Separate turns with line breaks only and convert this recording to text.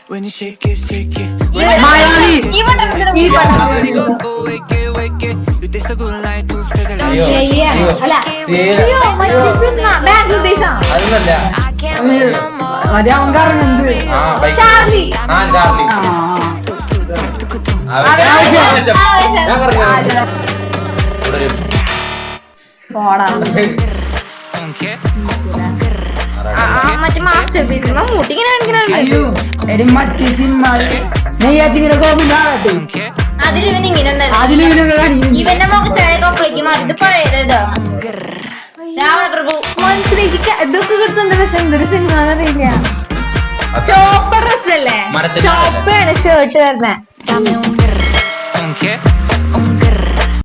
When you shake it, shake it. You taste so good like two seconds.
Charlie മറ്റേ master piece മൂട്ടിങ്ങനെ അതിലിവൻ ഇങ്ങനെ ഇവന്റെ മുഖത്തേക്ക് മാറി ഇത് പഴയത് രാവണപ്രഭു മനസ്സിലേക്ക് ഇതൊക്കെ കിട്ടുന്നുണ്ട്. പക്ഷെ എന്തൊരു സിനിമ എന്നറിയില്ല. ചോപ്പ ഡ്രസ് അല്ലേ, ചോപ്പയാണ് ഷർട്ട് വരുന്നത്.